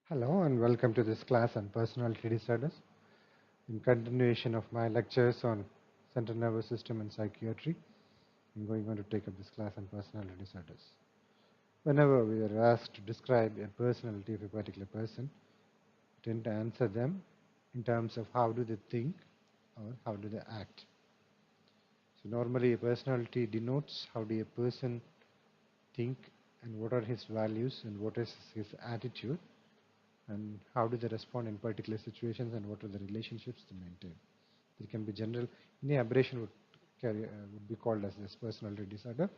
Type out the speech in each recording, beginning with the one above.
Hello and welcome to this class on personality disorders. In continuation of my lectures on central nervous system and psychiatry, I'm going on to take up this class on personality disorders. Whenever we are asked to describe a personality of a particular person, we tend to answer them in terms of how do they think or how do they act. So normally a personality denotes how do a person think and what are his values and what is his attitude and how do they respond in particular situations and what are the relationships they maintain. It can be general. Any aberration would be called as this personality disorder,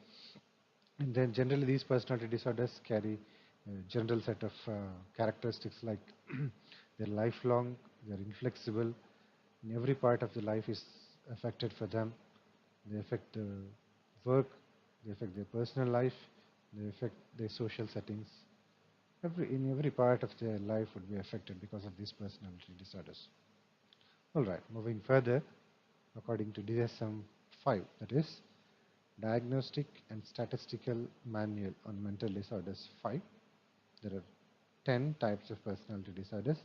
and then generally these personality disorders carry a general set of characteristics like they're lifelong, they're inflexible. In every part of the life is affected for them. They affect the work, they affect their personal life, they affect their social settings, in every part of their life would be affected because of these personality disorders. Alright, moving further, according to DSM-5, that is Diagnostic and Statistical Manual on Mental Disorders 5, there are 10 types of personality disorders.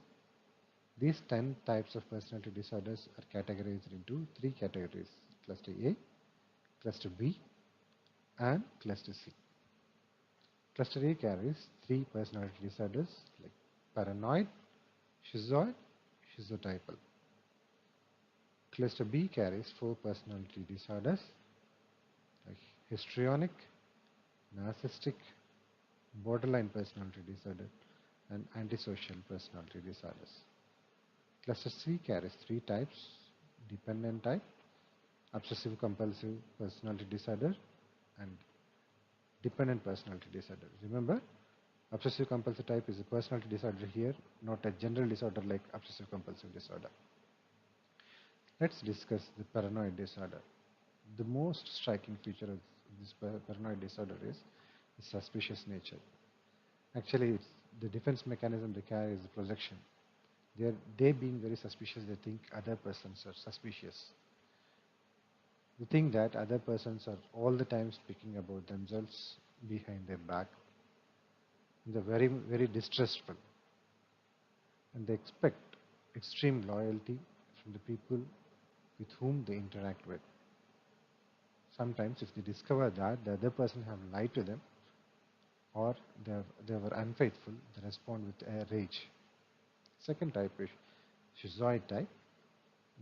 These 10 types of personality disorders are categorized into 3 categories: Cluster A, Cluster B, and Cluster C. Cluster A carries 3 personality disorders like paranoid, schizoid, schizotypal. Cluster B carries 4 personality disorders like histrionic, narcissistic, borderline personality disorder, and antisocial personality disorders. Cluster C carries 3 types: dependent type, obsessive compulsive personality disorder, and dependent personality disorder. Remember, obsessive compulsive type is a personality disorder here, not a general disorder like obsessive compulsive disorder. Let's discuss the paranoid disorder. The most striking feature of this paranoid disorder is the suspicious nature. Actually, the defense mechanism they carry is the projection. They being very suspicious, they think other persons are suspicious. They think that other persons are all the time speaking about themselves behind their back. They're very, very distrustful. And they expect extreme loyalty from the people with whom they interact with. Sometimes if they discover that the other person have lied to them or they were unfaithful, they respond with a rage. Second type is schizoid type.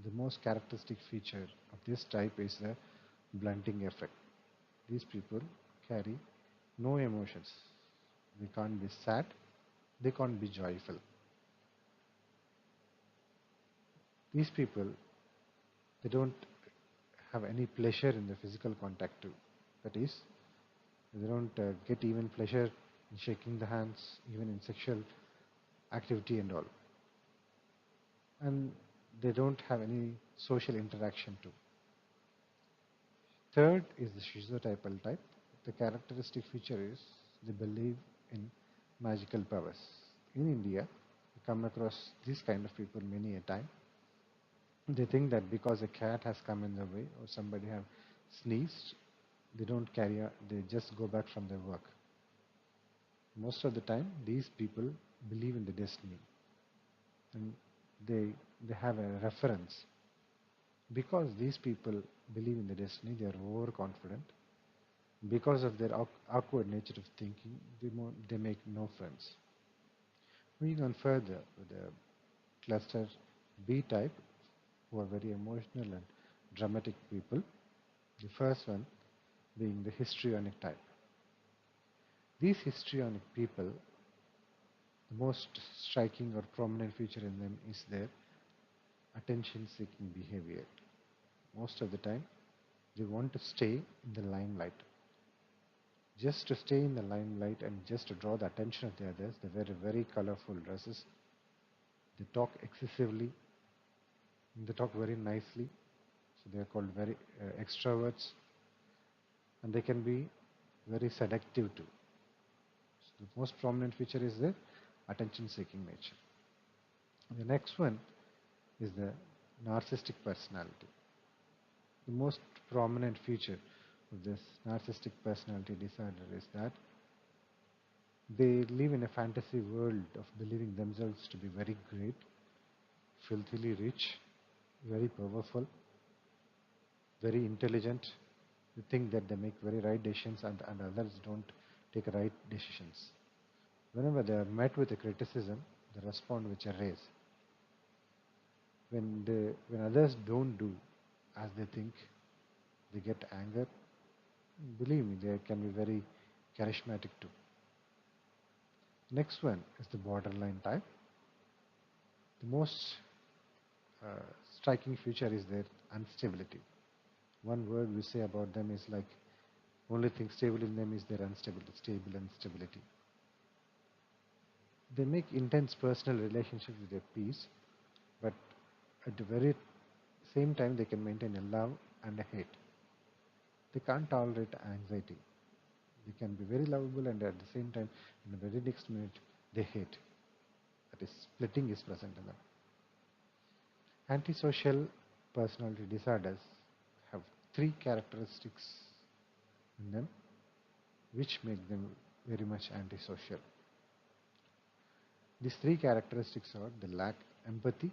The most characteristic feature of this type is the blunting effect. These people carry no emotions. They can't be sad, they can't be joyful. These people, they don't have any pleasure in the physical contact too. That is, they don't get even pleasure in shaking the hands, even in sexual activity and all. And they don't have any social interaction too. Third is the schizotypal type. The characteristic feature is they believe in magical powers. In India, we come across these kind of people many a time. They think that because a cat has come in their way or somebody have sneezed, they don't carry out, they just go back from their work. Most of the time, these people believe in the destiny, and they have a reference. Because these people believe in the destiny, they are overconfident. Because of their awkward nature of thinking, they make no friends. Moving on further with the cluster B type, who are very emotional and dramatic people. The first one being the histrionic type. These histrionic people, the most striking or prominent feature in them is their attention-seeking behavior. Most of the time, they want to stay in the limelight. Just to stay in the limelight and just to draw the attention of the others, they wear very colorful dresses. They talk excessively. They talk very nicely. So they are called very extroverts. And they can be very seductive too. So the most prominent feature is the attention-seeking nature. The next one is the narcissistic personality. The most prominent feature of this narcissistic personality disorder is that They live in a fantasy world of believing themselves to be very great, filthily rich, very powerful, very intelligent. They think that they make very right decisions and others don't take right decisions. Whenever they are met with a criticism, they respond with a raise. When others don't do as they think, they get anger. Believe me, they can be very charismatic too. Next one is the borderline type. The most uh, striking feature is their instability. One word we say about them is like only thing stable in them is their stable instability. They make intense personal relationships with their peers, but at the very same time they can maintain a love and a hate. They can't tolerate anxiety. They can be very lovable and at the same time in the very next minute they hate. That is splitting is present in them. Antisocial personality disorders have three characteristics in them which make them very much antisocial. These three characteristics are they lack empathy,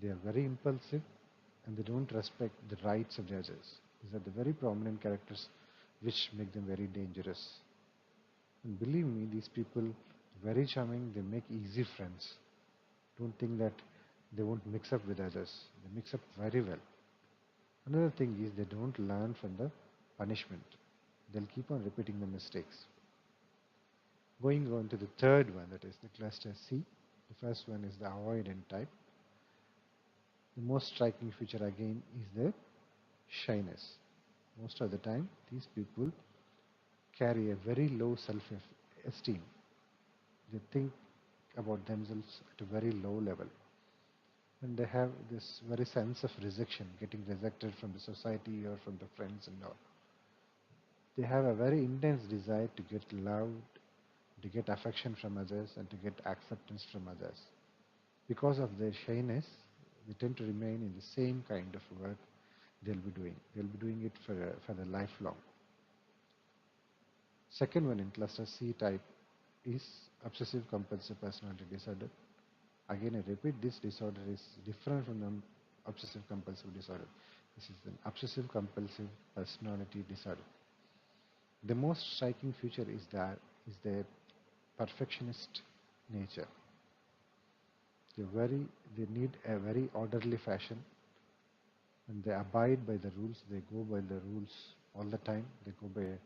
they are very impulsive, and they don't respect the rights of the others. These are the very prominent characters which make them very dangerous. And believe me, these people are very charming, they make easy friends. Don't think that they won't mix up with others. They mix up very well. Another thing is they don't learn from the punishment. They'll keep on repeating the mistakes. Going on to the third one, that is the cluster C. The first one is the avoidant type. The most striking feature again is their shyness. Most of the time, these people carry a very low self-esteem. They think about themselves at a very low level. And they have this very sense of rejection, getting rejected from the society or from the friends and all. They have a very intense desire to get loved, to get affection from others, and to get acceptance from others. Because of their shyness, they tend to remain in the same kind of work they'll be doing. They'll be doing it for the lifelong. Second one in cluster C type is obsessive compulsive personality disorder. Again, I repeat, this disorder is different from the obsessive compulsive disorder. This is an obsessive compulsive personality disorder. The most striking feature is their perfectionist nature. They need a very orderly fashion, and they abide by the rules. They go by the rules all the time. They go by a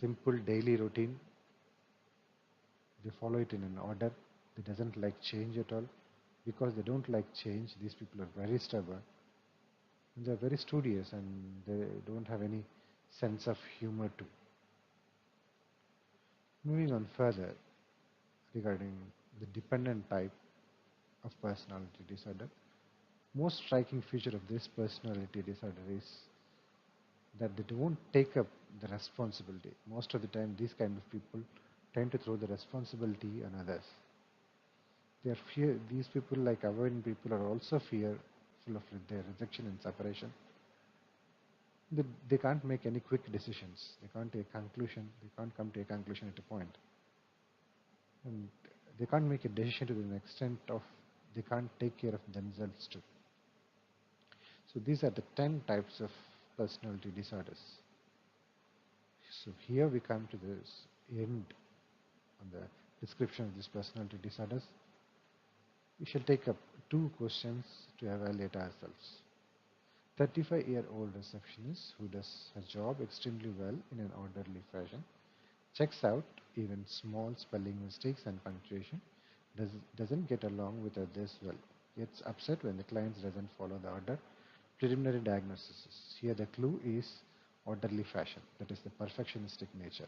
simple daily routine. They follow it in an order. They doesn't like change at all. Because they don't like change, these people are very stubborn. And they're very studious and they don't have any sense of humor too. Moving on further regarding the dependent type of personality disorder. Most striking feature of this personality disorder is that they don't take up the responsibility. Most of the time, these kind of people tend to throw the responsibility on others. These people, like avoidant people, are also fearful of their rejection and separation. They can't make any quick decisions. They can't take conclusion. They can't come to a conclusion at a point. And they can't make a decision to the extent of they can't take care of themselves too. So these are the 10 types of personality disorders. So here we come to this end on the description of these personality disorders. We shall take up two questions to evaluate ourselves. 35-year-old receptionist who does her job extremely well in an orderly fashion, checks out even small spelling mistakes and punctuation, doesn't get along with others well, gets upset when the client doesn't follow the order. Preliminary diagnosis. Here the clue is orderly fashion, that is the perfectionistic nature.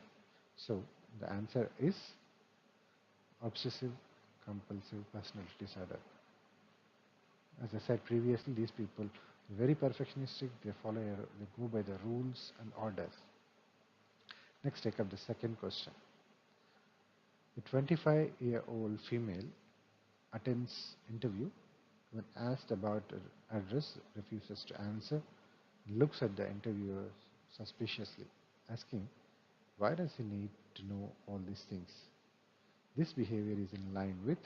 So the answer is obsessive compulsive personality disorder. As I said previously, these people are very perfectionistic, they go by the rules and orders. Next, take up the second question. A 25-year-old female attends interview. When asked about her address, refuses to answer, looks at the interviewer suspiciously, asking, Why does he need to know all these things? This behavior is in line with,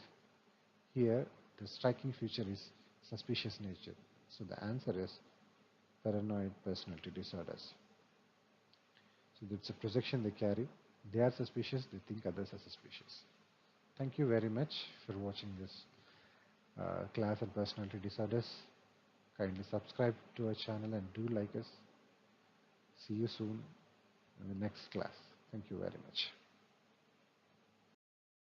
here the striking feature is suspicious nature. So the answer is paranoid personality disorders. So it's a projection they carry. They are suspicious, they think others are suspicious. Thank you very much for watching this class on personality disorders. Kindly subscribe to our channel and do like us. See you soon in the next class. Thank you very much.